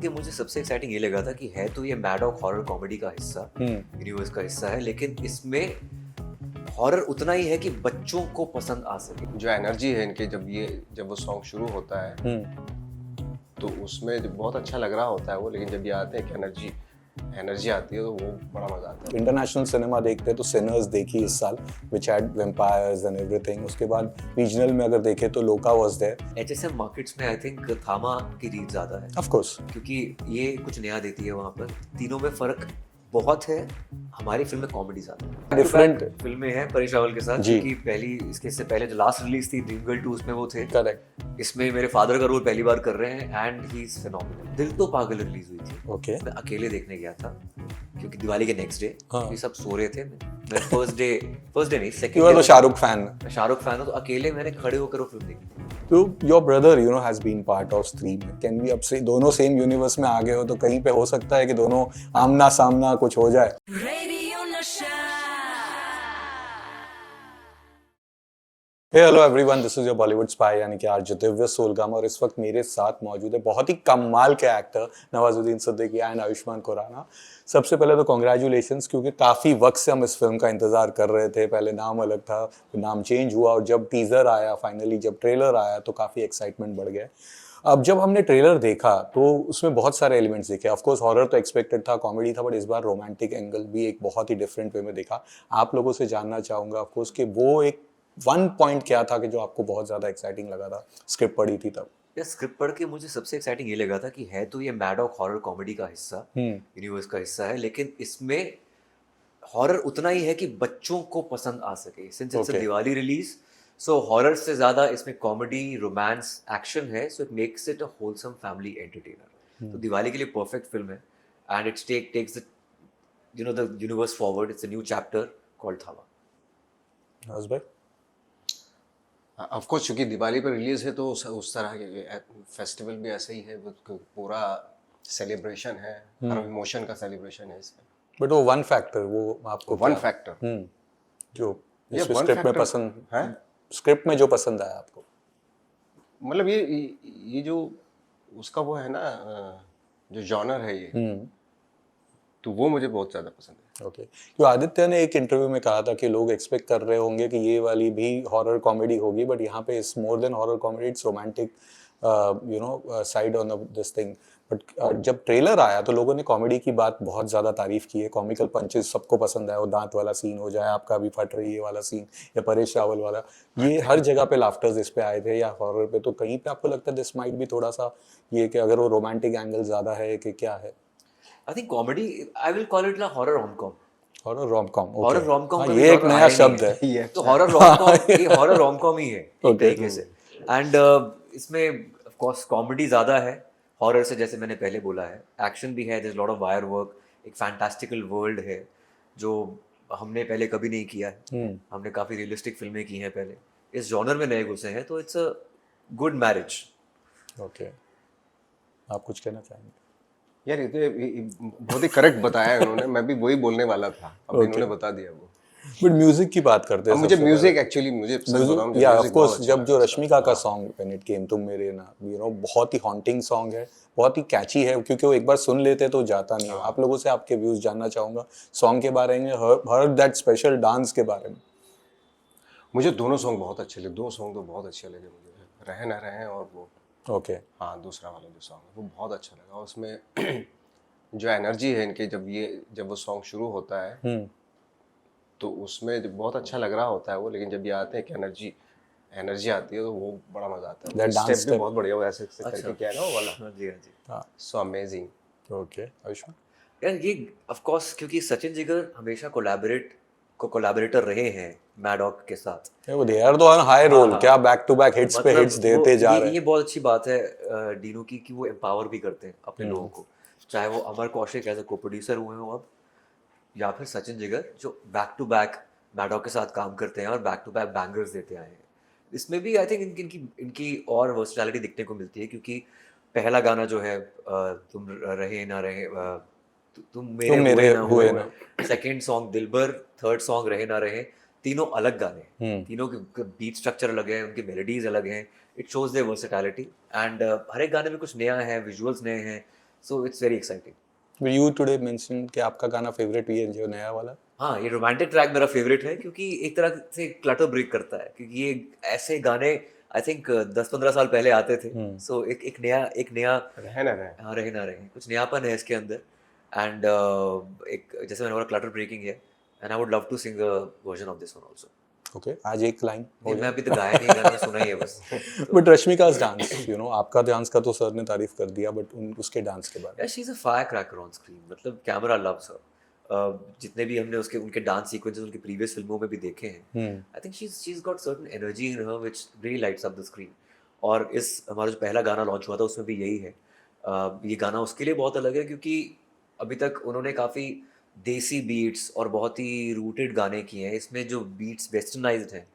के मुझे सबसे एक्साइटिंग ये लगा था कि है तो ये मैडॉक हॉरर कॉमेडी का हिस्सा, यूनिवर्स का हिस्सा है, लेकिन इसमें हॉरर उतना ही है कि बच्चों को पसंद आ सके। जो एनर्जी है इनके जब वो सॉन्ग शुरू होता है तो उसमें बहुत अच्छा लग रहा होता है वो, लेकिन जब ये आते हैं कि एनर्जी आती है तो वो बड़ा मजा आता है। इंटरनेशनल सिनेमा देखते हैं तो सिनर्स देखी इस साल which had vampires and everything. उसके बाद रीजनल में अगर देखें तो लोका वाज देयर। एचएसएम मार्केट्स में आई थिंक थामा की रीच ज्यादा है, ऑफ कोर्स, क्योंकि ये कुछ नया देती है वहाँ पर। तीनों में फर्क बहुत है, हमारी फिल्म में कॉमेडी ज्यादा है। Different फिल्में हैं परेश रावल के साथ, जी। क्योंकि इससे पहले जो लास्ट रिलीज थी ड्रीम गर्ल 2 उसमें वो थे। करेक्ट। इसमें मेरे फादर का रोल पहली बार कर रहे हैं एंड ही इज फिनोमिनल। दिल तो पागल रिलीज हुई थी, ओके। मैं अकेले देखने गया था क्योंकि दिवाली के नेक्स्ट डे हाँ। ये सब सो रहे थे। मैं फर्स्ट डे नहीं you second are the day Shahrukh fan. Shahrukh fan हूं, तो अकेले मैंने खड़े होकर वो फिल्म देखी। तो your brother has been part of stream. Can we अब से दोनों सेम यूनिवर्स में आ गए हो तो कहीं पे हो सकता है कि दोनों आमना सामना कुछ हो जाए। Hey hello everyone, this is your Bollywood spy यानी कि आरजे दिव्य सोलगाम, और इस वक्त मेरे साथ मौजूद है बहुत ही कमाल के एक्टर नवाजुद्दीन सिद्दीकी एंड आयुष्मान खुराना। सबसे पहले तो कॉन्ग्रेचुलेशंस, क्योंकि काफ़ी वक्त से हम इस फिल्म का इंतज़ार कर रहे थे। पहले नाम अलग था, फिर नाम चेंज हुआ, और जब टीज़र आया, फाइनली जब ट्रेलर आया तो काफ़ी एक्साइटमेंट बढ़ गया। अब जब हमने ट्रेलर देखा तो उसमें बहुत सारे एलिमेंट्स देखे। ऑफ कोर्स हॉरर तो एक्सपेक्टेड था, कॉमेडी था, बट इस बार रोमांटिक एंगल भी एक बहुत ही डिफरेंट वे में देखा। आप लोगों से जानना चाहूँगा ऑफ कोर्स कि वो एक वन पॉइंट क्या था कि जो आपको बहुत ज़्यादा एक्साइटिंग लगा था स्क्रिप्ट पढ़ी थी तब। या स्क्रिप्ट पढ़ के मुझे सबसे एक्साइटिंग ये लगा था कि है तो ये मैडॉक हॉरर कॉमेडी का हिस्सा, यूनिवर्स का हिस्सा है, लेकिन इसमें हॉरर उतना ही है कि बच्चों को पसंद आ सके। Since it's a Diwali release, so horror से ज्यादा इसमें कॉमेडी, रोमांस, एक्शन है, so it makes it a wholesome family entertainer. तो दिवाली के लिए परफेक्ट फिल्म है and it's takes the universe forward. It's a new chapter called थावा। ऑफ कोर्स क्योंकि दिवाली पर रिलीज है तो उस तरह के फेस्टिवल भी ऐसा ही है, वो पूरा सेलिब्रेशन है, हर इमोशन का सेलिब्रेशन है इसमें। बट वो वन फैक्टर, वो आपको वन फैक्टर जो ये स्क्रिप्ट में पसंद है, स्क्रिप्ट में जो पसंद आया आपको, मतलब ये जो उसका वो है ना, जो जॉनर है ये, तो वो मुझे बहुत ज्यादा पसंद है। ओके। तो आदित्य ने एक इंटरव्यू में कहा था कि लोग एक्सपेक्ट कर रहे होंगे कि ये वाली भी हॉरर कॉमेडी होगी, बट यहाँ पे it's more than horror comedy, it's romantic side on this thing. But जब ट्रेलर आया तो लोगों ने कॉमेडी की बात बहुत ज़्यादा तारीफ की है। कॉमिकल पंचेस सबको पसंद आया, वो दांत वाला सीन हो जाए, आपका भी फट रही है वाला सीन, या परेश रावल वाला, ये हर जगह पे लाफ्टर्स इस पे आए थे, या हॉरर पे। तो कहीं पे आपको लगता है दिस माइट भी थोड़ा सा ये कि अगर वो रोमांटिक एंगल ज़्यादा है कि क्या है? I think comedy, I will call it horror rom-com. Horror rom-com, horror rom-com का ये एक नया शब्द है। ये तो हॉरर रोम-कॉम, ये हॉरर रोम-कॉम ही है एक तरीके से। एंड इसमें ऑफ कोर्स कॉमेडी ज्यादा है हॉरर से, जैसे मैंने पहले बोला है। एक्शन भी है, there is lot of wire work, एक फैंटास्टिकल वर्ल्ड है जो हमने पहले कभी नहीं किया है। हमने काफी रियलिस्टिक फिल्में की हैं पहले, इस जॉनर में नए घुसे हैं, तो it's a good marriage. Okay, आप कुछ कहना चाहेंगे? यार ये तो बहुत ही करेक्ट बताया है उन्होंने, मैं भी वही बोलने वाला था, अब इन्होंने बता दिया वो। बट म्यूजिक की बात करते हैं। मुझे म्यूजिक एक्चुअली मुझे सच बताऊं, या ऑफ कोर्स जब जो रश्मिका का सॉन्ग व्हेन इट केम तुम मेरे ना, बहुत ही हॉन्टिंग सॉन्ग है, बहुत ही कैची है, क्योंकि वो एक बार सुन लेते तो जाता नहीं है। आप लोगों से आपके व्यूज जानना चाहूंगा सॉन्ग के बारे में, हर दैट स्पेशल डांस के बारे में। मुझे दोनों सॉन्ग बहुत अच्छे लगे, दो सॉन्ग तो बहुत अच्छे लगे मुझे, रहे ना रहे और वो ओके। हाँ, दूसरा वाला जो सॉन्ग है वो बहुत अच्छा लगा। उसमें जो एनर्जी है इनके जब वो सॉन्ग शुरू होता है तो उसमें बहुत अच्छा लग रहा होता है वो, लेकिन जब ये आते हैं कि एनर्जी आती है तो वो बड़ा मजा आता है। स्टेप भी बहुत बढ़िया वो ऐसे करके क्या है ना वो वाला। हाँ जी, हाँ जी। So amazing. ओके आयुष्मान। यार ये ऑफ कोर्स क्योंकि सचिन जिगर हमेशा कोलैबोरेटर रहे हैं मैडॉक के साथ। वो दे आर तो ऑन हाई रोल, क्या बैक टू बैक हिट्स पे हिट्स देते जा रहे हैं। ये बहुत अच्छी बात है डीनू की कि वो एम्पावर भी करते हैं अपने लोगों को, चाहे वो अमर कौशिक एज अ को प्रोड्यूसर हुए हो अब, या फिर सचिन जिगर जो बैक टू बैक मैडॉक के साथ काम करते हैं और बैक टू बैक बैंगर्स देते आए हैं। इसमें भी आई थिंक इनकी और वर्सटैलिटी दिखने को मिलती है, क्योंकि पहला गाना जो है तुम रहे ना रहे, तुम मेरे हुए ना, सेकंड सॉन्ग दिलबर, थर्ड सॉन्ग रहे ना रहे, तीनों अलग गाने, तीनों के बीट स्ट्रक्चर अलग है, उनके मेलोडीज अलग हैं। It shows their versatility and हर एक गाने में कुछ नया है, विजुअल्स नए हैं, so it's very exciting. But you today mentioned कि आपका गाना फेवरेट भी है जो नया वाला। हाँ, ये रोमांटिक ट्रैक मेरा फेवरेट है क्योंकि एक तरह से क्लटर ब्रेक करता है, क्योंकि ये ऐसे गाने आई थिंक 10-15 साल पहले आते थे। सो एक नया रहे ना रहे। हाँ, रहे ना रहे, कुछ नयापन है इसके अंदर। एंड एक जैसे मैंने बोला क्लटर ब्रेकिंग है, and I would love to sing a version of this one also. Okay, आज एक लाइन हो मैं जाए। अभी तक गाया नहीं, गाना सुना ही है बस। But Rashmika dance, you know, आपका डांस का तो सर ने तारीफ कर दिया, बट उसके डांस के बारे में। Yeah, she's a firecracker on screen, मतलब कैमरा loves her। जितने भी हमने उसके उनके डांस सीक्वेंसेस उनकी प्रीवियस फिल्मों में भी देखे हैं, I think she's got certain energy in her which really lights up the screen। और इस हमारा जो पहला गाना लॉन्च हुआ था उसमें भी यही है। ये गाना उसके लिए बहुत अलग है क्योंकि अभी तक उन्होंने काफ़ी देसी बीट्स और बहुत ही रूटेड गाने किए हैं। इसमें जो बीट्स वेस्टर्नाइज्ड हैं,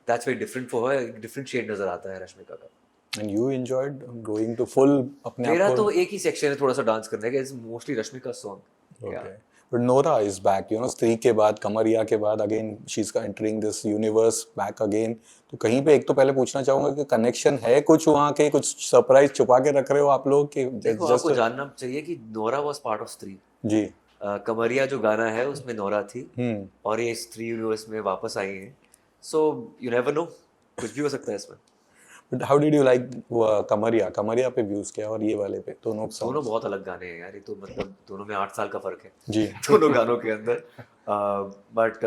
that's very different for her, different shade नज़र आता है रश्मिका का। And you enjoyed going to full अपने आप मेरा को। तो एक ही सेक्शन है थोड़ा सा डांस करने का, it's mostly Rashmika song. Okay. But Nora is back, you know, स्त्री के बाद, कमरिया के बाद again she's entering this universe back again। तो कहीं पे एक तो पहले पूछना चाहूंगा कि कनेक्शन है कुछ वहाँ के, कुछ सरप्राइज छुपा के रख रहे हो आप लोग कि देखो आपको जानना चाहिए कि नोरा वाज पार्ट ऑफ स्त्री। जी। कमरिया जो गाना है उसमें नोरा थी और ये स्त्री यूनिवर्स में वापस आई है। सो यू नेवर नो, कुछ भी हो सकता है इसमें। But how did you like कमरिया पे व्यूज क्या और ये वाले पे दोनों दोनों बहुत अलग गाने हैं यार, ये तो मतलब दोनों में 8 साल का फर्क है जी। दोनों गानों के अंदर। बट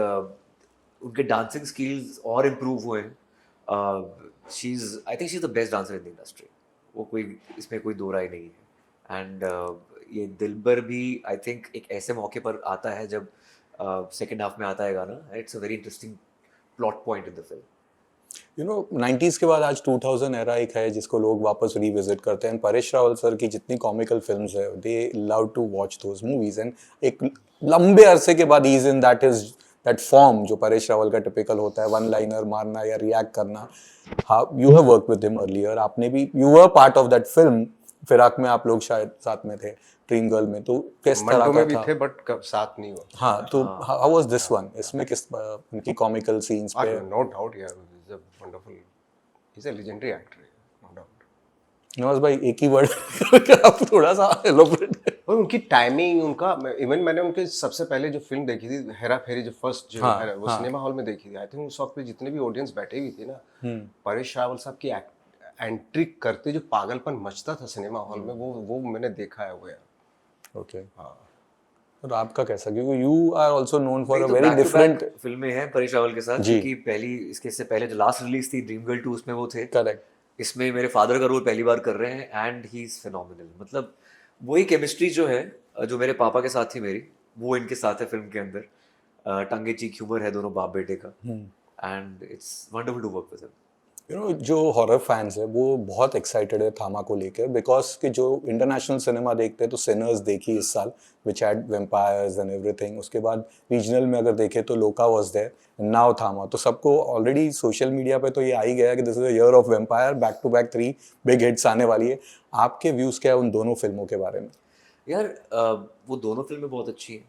उनके डांसिंग स्किल्स और इम्प्रूव हुए हैं। I think she is the best dancer in the industry, वो कोई इसमें कोई दो राय नहीं है। एंड ये दिलबर भी आई थिंक एक ऐसे मौके पर आता है जब सेकेंड हाफ में आता है गाना। It's a very interesting plot point in the film. You know 90s के बाद आज 2000 एरा एक है जिसको लोग वापस रिविजिट करते हैं। परेश रावल सर की जितनी कॉमिकल फिल्म्स है, they love to watch those movies. And एक लंबे अरसे के बाद इज इन दैट फॉर्म जो परेश रावल का टिपिकल होता है, वन लाइनर मारना या रिएक्ट करना। You have work with him earlier, आपने भी, you were part of that film. फिराक में आप लोग शायद साथ में थे, ड्रीम गर्ल में, तो किस तरह मंटो का में भी था? थे बट साथ नहीं हुआ। हाँ, तो हाउ वाज दिस वन? इसमें किस उनकी कॉमिकल सीन्स पे? नो डाउट यार, is a wonderful, is a legendary actor, no doubt. Nawaz भाई एक ही वर्ड आप थोड़ा सा एलोबरेट। और उनकी टाइमिंग, उनका इवन मैंने उनके सबसे पहले जो फिल्म देखी थी हेरा फेरी, जो फर्स्ट जो हाँ, है वो सिनेमा हॉल में देखी थी। आई थिंक उस वक्त पे जितने भी ऑडियंस बैठे हुई थी ना, परेश रावल साहब की एंट्री करते जो पागलपन मचता था सिनेमा हॉल में, वो मैंने देखा है वो यार। ओके, हाँ। और आपका कैसा? क्योंकि you are also known for a तो very back to different. back फिल्में हैं परेश रावल के साथ, जी। क्योंकि पहली इसके से पहले जो लास्ट रिलीज थी ड्रीम गर्ल 2 उसमें वो थे। करेक्ट। इसमें मेरे फादर का रोल पहली बार कर रहे हैं एंड ही इज फिनोमिनल। मतलब वही केमिस्ट्री जो है जो मेरे पापा के साथ थी मेरी, वो इनके साथ है फिल्म के अंदर। टंगे चीक ह्यूमर है दोनों बाप बेटे का, and it's wonderful to work with him. You know जो हॉरर फैंस है वो बहुत एक्साइटेड है थामा को लेकर, बिकॉज कि जो इंटरनेशनल सिनेमा देखते हैं तो सिनर्स देखी इस साल, which had vampires and everything. उसके बाद रीजनल में अगर देखें तो लोका वाज देयर, नाउ थामा। तो सबको ऑलरेडी सोशल मीडिया पे तो ये आ ही गया कि this is a year of vampire, back to back 3 big hits आने वाली है। आपके व्यूज क्या है उन दोनों फिल्मों के बारे में? यार वो दोनों फिल्में बहुत अच्छी हैं,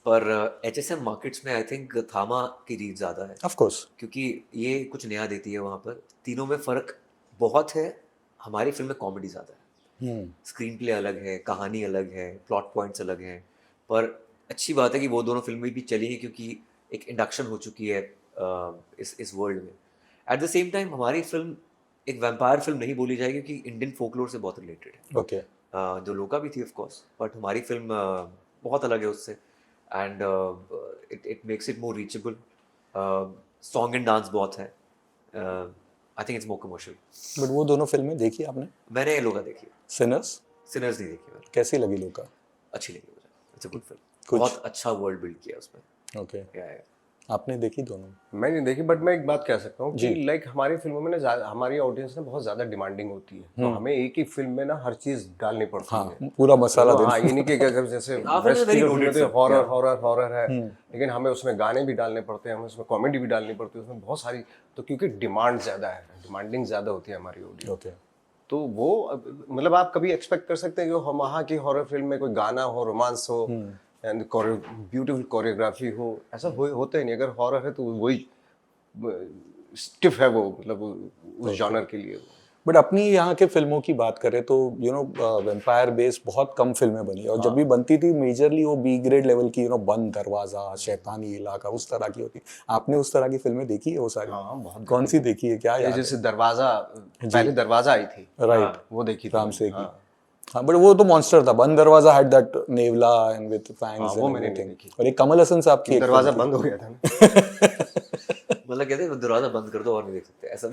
पर HSM मार्केट्स में आई थिंक थामा की रीच ज़्यादा है, ऑफ कोर्स। क्योंकि ये कुछ नया देती है वहाँ पर। तीनों में फ़र्क बहुत है। हमारी फिल्म में कॉमेडी ज़्यादा है, स्क्रीन प्ले अलग है, कहानी अलग है, प्लॉट पॉइंट्स अलग हैं। पर अच्छी बात है कि वो दोनों फिल्में भी चली हैं क्योंकि एक इंडक्शन हो चुकी है इस वर्ल्ड में। एट द सेम टाइम हमारी फिल्म एक वैम्पायर फिल्म नहीं बोली जाएगी क्योंकि इंडियन फोकलोर से बहुत रिलेटेड है। ओके। जो लोका भी थी ऑफ कोर्स, बट हमारी फिल्म बहुत अलग है उससे, and it makes it more reachable. Song and dance बहुत है। I think it's more commercial. But वो दोनों फिल्में देखी आपने? मैंने लोका देखी, सिनर्स सिनर्स नहीं देखी मैंने। कैसी लगी लोका? अच्छी लगी मुझे, इट्स अ गुड फिल्म। कुछ- बहुत अच्छा वर्ल्ड बिल्ड किया उसमें। ओके। या आपने देखी दोनों? मैंने देखी, बट मैं एक बात कह सकता हूँ कि जी। लाइक हमारी फिल्मों में ना हमारी ऑडियंस ना बहुत ज़्यादा डिमांडिंग होती है, तो हमें एक ही फिल्म में ना हर चीज़ डालनी पड़ती हाँ, है। पूरा मसाला तो देना। हाँ, ये नहीं कि अगर जैसे आपने वेस्ट very की noted, फिल्में तो sir. Horror Yeah. Horror horror है, लेकिन हमें उसमें गाने भी डालने पड़ते हैं, हमें उसमें कॉमेडी भी डालनी पड़ती है, उसमें बहुत सारी, तो क्योंकि डिमांड ज़्यादा है, डिमांडिंग ज़्यादा होती है हमारी ऑडियंस। ओके। तो वो मतलब आप कभी एक्सपेक्ट कर सकते हैं कि हम वहाँ की हॉरर फिल्म में कोई गाना हो, रोमांस हो एंड ब्यूटीफुल कोरियोग्राफी हो, ऐसा होता ही नहीं। अगर हॉरर है तो वही स्टिफ है वो, मतलब उस जॉनर के लिए। बट अपनी यहाँ के फिल्मों की बात करें तो वेम्पायर बेस्ड बहुत कम फिल्में बनी और जब भी बनती थी मेजरली वो बी ग्रेड लेवल की बंद दरवाजा, शैतानी इलाका, उस तरह की होती। आपने उस तरह की फिल्में देखी है वो सारी? हाँ बहुत कौन सी देखी है, क्या ये याद जैसे दरवाजा, पहले दरवाजा आई थी, है? राइट, वो देखी थी राम मैंने, से की। हाँ हाँ बट वो तो मॉन्स्टर था। बंद दरवाजा हैड दैट नेवला एंड विद हाँ, फैंग्स वो एंड मैंने नहीं एवरीथिंग। देखी। और एक कमल हसन साहब की एक दरवाजा फिल्म बंद हो गया था ना। मतलब कहते हैं दरवाजा बंद कर दो और नहीं देख सकते ऐसा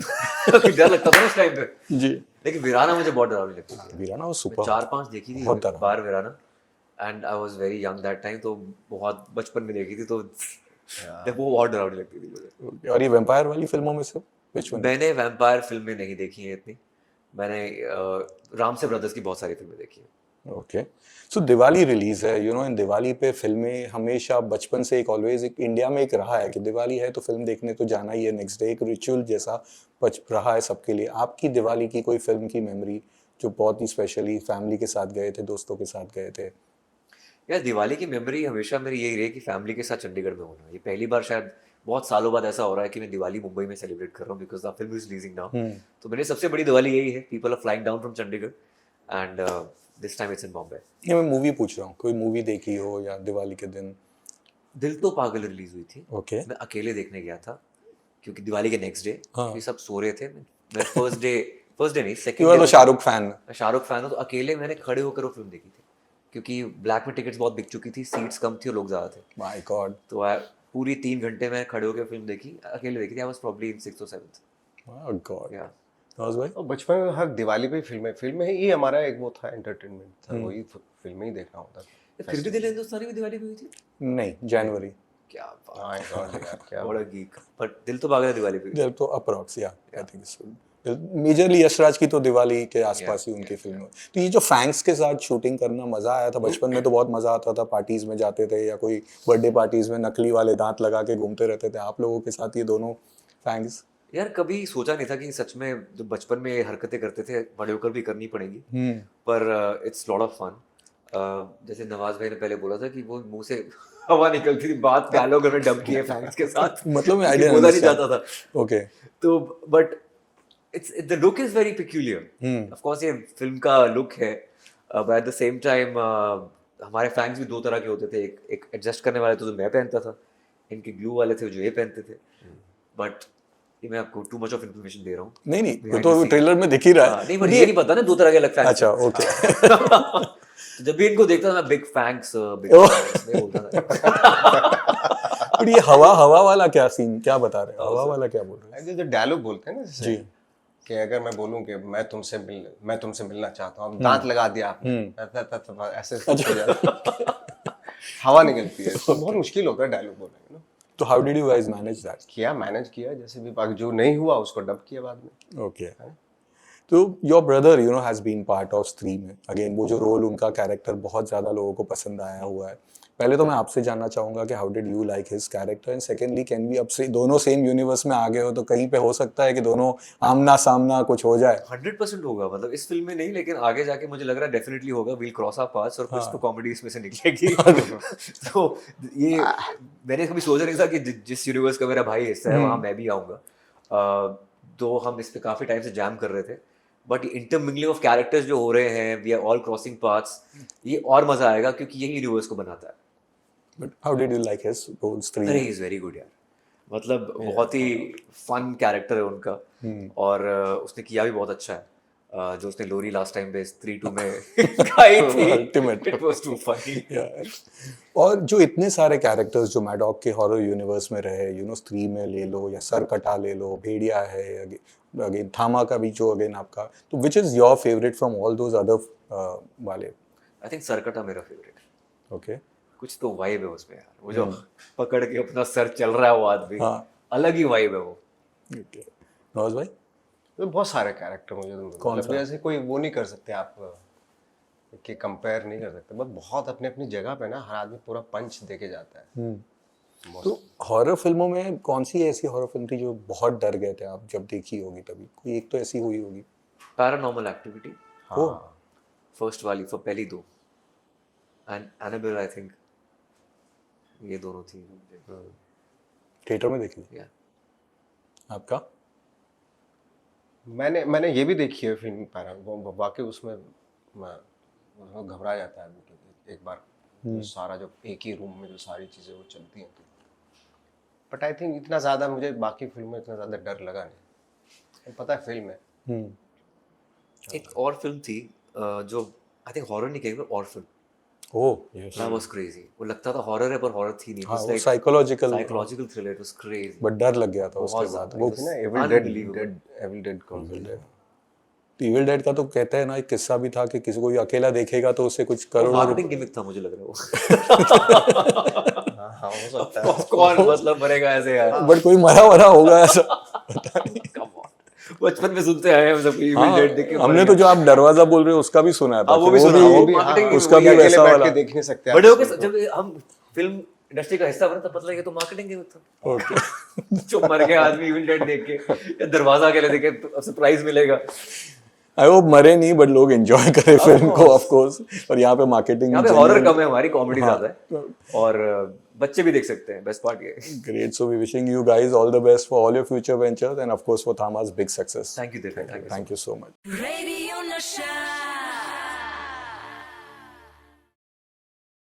डर लगता था ना उस टाइम पे। थी जी। लेकिन वीराना मुझे बहुत डरावनी लगती थी। वीराना वो मैं सुपर 4-5 देखी थी बहुत डरावनी। बार Veerana, and I was very young that time, तो बहुत बचपन में देखी थी, तो वो बहुत डरावनी लगती थी मुझे। और ये वेम्पायर वाली फिल्मों में से which one? मैंने वैम्पायर फिल्में नहीं देखी हैं इतनी। मैंने रामसे ब्रदर्स की बहुत सारी फिल्में देखी हैं। ओके, सो दिवाली रिलीज है, इन दिवाली पे फिल्में हमेशा बचपन से एक ऑलवेज एक इंडिया में एक रहा है कि दिवाली है तो फिल्म देखने तो जाना ही है, नेक्स्ट डे एक रिचुअल जैसा बच रहा है सबके लिए। आपकी दिवाली की कोई फिल्म की मेमोरी जो बहुत ही स्पेशली फैमिली के साथ गए थे, दोस्तों के साथ गए थे? यार दिवाली की मेमोरी हमेशा मेरी यही रही कि फैमिली के साथ चंडीगढ़ में होना। ये पहली बार शायद बहुत सालों बाद ऐसा हो रहा है कि मैं दिवाली मुंबई में सेलिब्रेट कर रहा हूँ, because the film is releasing now. तो मेरी सबसे बड़ी दिवाली यही है, people are flying down from Chandigarh and this time it's in Bombay. ये मैं मूवी पूछ रहा हूँ, कोई मूवी देखी हो या दिवाली के दिन? दिल तो पागल रिलीज हुई थी, ओके। मैं अकेले देखने गया था क्योंकि दिवाली के नेक्स्ट डे हाँ। क्योंकि सब सो रहे थे। मैं फर्स्ट डे नहीं, यू सेकंड आर डे तो शाहरुख फैन? मैं शाहरुख फैन हूँ, तो अकेले मैंने खड़े होकर वो फिल्म देखी थी क्योंकि ब्लैक में टिकट्स बहुत बिक चुकी थी, सीट्स कम थी और लोग ज़्यादा थे। My God. तो पूरी 3 घंटे में खड़े होकर फिल्म देखी, अकेले देखी थी। I was probably in 6th or 7th। My God. या नवाज भाई? और बचपन में हर दिवाली पे फिल्में ही हमारा एक वो था, एंटरटेनमेंट था, वही फिल्में ही देखना होता था। फिर भी दिल हिंदुस्तानी में दिवाली भी हुई थी। नहीं, जनवरी। क्या बात, हाँ गॉड यार, क्या बड़ा गीक। बट दिल तो पागल दिवाली भी हुई थी। दिल तो अप्रॉक्स, या I think so. Majorly Yashraj की तो दिवाली के आसपास ही उनकी फिल्म। तो ये जो फैंक्स के साथ शूटिंग करना मजा आया था बचपन में, तो बहुत मजा आता था। पार्टीज में जाते थे या कोई बर्थडे पार्टीज में नकली वाले दांत लगा के घूमते रहते थे। आप लोगों के साथ ये दोनों फैंक्स? यार कभी सोचा नहीं था कि सच में जो बचपन में ये हरकतें करते थे बड़े होकर भी करनी पड़ेगी, पर इट्स लॉट ऑफ फन। जैसे नवाज भाई ने पहले बोला था कि वो मुंह से हवा निकलती थी, बात डायलॉग में डब किए फैंस के साथ मतलब मैं क्योंकि आइडिया बोला नहीं जाता था। ओके। तो but it's the look is very peculiar. Of course ये फिल्म का लुक है, but at the same time हमारे फैंस भी दो तरह के होते थे। एक एडजस्ट करने वाले थे जो मैं पहनता था, इनके ग्लू वाले थे जो ये पहनते थे। बट ये मैं आपको टू मच ऑफ इन्फॉर्मेशन दे रहा हूँ। नहीं नहीं, वो Behind तो the scene। ट्रेलर में दिख ही रहा है। नहीं बट ये नहीं पता ना दो तरह के अलग फैंस। अच्छा ओके। तो जब भी इनको देखता था मैं बिग फैंक्स नहीं बोलता था। बट ये हवा हवा वाला क्या सीन, क्या बता रहे हो? हवा वाला क्या बोल रहे जो डायलॉग बोलते हैं ना, जैसे जी। कि अगर मैं बोलूं कि मैं तुमसे मिलना चाहता हूँ, दांत लगा दिया आपने, ऐसे कुछ हो जाता, हवा निकलती है, तो बहुत मुश्किल होता है डायलॉग बोलने में। तो how did you guys manage that? Manage किया जैसे भी, बाकी जो नहीं हुआ उसको डब किया बाद में। ओके। तो your brother has been part of Stree में, अगेन वो जो रोल, उनका कैरेक्टर बहुत ज़्यादा लोगों को पसंद आया हुआ है। पहले तो मैं आपसे जानना चाहूँगा कि how did you like his character, and secondly can be, अब से दोनों सेम यूनिवर्स में आ गए हो तो कहीं पे हो सकता है कि दोनों आमना सामना कुछ हो जाए? 100% होगा, मतलब इस फिल्म में नहीं लेकिन आगे जाके मुझे लग रहा है डेफिनेटली होगा। वील क्रॉस आवर पाथ्स और कुछ तो कॉमेडी इसमें से निकलेगी। तो ये मैंने कभी सोचा नहीं था कि जिस यूनिवर्स का मेरा भाई हिस्सा है वहाँ मैं भी आऊँगा। तो हम इस पे काफ़ी टाइम से जैम कर रहे थे, बट इंटरमिंगलिंग ऑफ कैरेक्टर्स जो हो रहे हैं, we are all crossing paths, ये और मजा आएगा क्योंकि यही यूनिवर्स को बनाता है। But how did you like his role Stree? अरे इज वेरी गुड यार, मतलब बहुत ही फन कैरेक्टर है उनका। और उसने किया भी बहुत अच्छा है। जो उसने लोरी लास्ट टाइम पे 3-2 में गाई थी, ultimate. It was to funny. और जो इतने सारे कैरेक्टर्स जो मैडॉक के हॉरर यूनिवर्स में रहे, स्त्री में ले लो या सर कटा ले लो, भेड़िया है, अगेन थामा का भी जो अगेन आपका, तो which is your favourite from all those other वाले? आई थिंक सरकटा मेरा फेवरेट है। ओके। कुछ तो वाइब है उसमें यार, वो जो पकड़ के अपना सर चल रहा है वो आदमी, हाँ। अलग ही वाइब है वो। ओके। नवाज भाई? तो बहुत सारे कैरेक्टर मुझे तो कौन मतलब सा? ऐसे कोई वो नहीं कर सकते आप कि कंपेयर नहीं कर सकते, बट बहुत अपने अपनी जगह पे ना हर आदमी पूरा पंच देके जाता है। तो हॉरर फिल्मों में कौन सी ऐसी हॉरर फिल्म थी जो बहुत डर गए थे आप जब देखी होगी? तभी कोई एक तो ऐसी हुई होगी। पैरानॉर्मल एक्टिविटी हाँ फर्स्ट वाली, फॉर पहली दो, एंड एनाबेल आई थिंक, ये दोनों थी। हम्म। थिएटर में देखी? या आपका? मैंने ये भी देखी है फिल्म पैरानॉर्मल, वो वाकई उसमें उसमें घबरा जाता है आदमी कि एक बार वो सारा जो एक ही रूम में जो सारी चीज़ें वो चलती हैं तो बट आई थिंक इतना ज़्यादा मुझे बाकी फिल्म में इतना ज़्यादा डर लगा नहीं, पता है फिल्म है। एक और फिल्म थी जो आई थिंक हॉरर नहीं कहेंगे, orphan. Oh yes, that was crazy. वो लगता था हॉरर है पर हॉरर थी नहीं, हाँ इट वो was psychological psychological thriller, it was crazy. But डर लग गया था उसके बहुत बाद। ज़्यादा, वो it was ना unbelievable। Evil dead concept evil dead का तो कहते हैं ना, एक किस्सा भी था कि किसी को ये अकेला देखेगा तो उसे कुछ करोड़ों मार्केटिंग गिमिक था मुझे लग रहा है वो। हाँ हो सकता है। कौन मतलब मरेगा ऐसे यार? बट कोई मरा वरा होगा ऐसा पता नहीं। Come on। बचपन में सुनते आए हैं हम सब, Evil Dead देख के मर हमने गया। तो जो आप दरवाजा बोल रहे हो उसका भी सुना था हाँ, वो कि भी सुना, वो भी हाँ, marketing उसका वही भी अकेले वैसा बैठ वाला के देख नहीं सकते बड़े आप होके इसको। जब हम फिल्म इंडस्ट्री का हिस्सा बने तब पता लगा ये तो मार्केटिंग गिमिक था। ओके। जो मर गया आदमी Evil Deड देख के या दरवाजा अकेले देख के तो सरप्राइज मिलेगा। आई होप मरे नहीं बट लोग एंजॉय करें फिल्म को ऑफ कोर्स। और यहाँ पे मार्केटिंग यहाँ पे हॉरर कम है, हमारी कॉमेडी ज्यादा है और बच्चे भी देख सकते हैं, बेस्ट पार्ट ये है। Great. So we wishing you guys all the best for all your future ventures and of course for Thama's big success. Thank you, Thank you so much. Radio Nasha.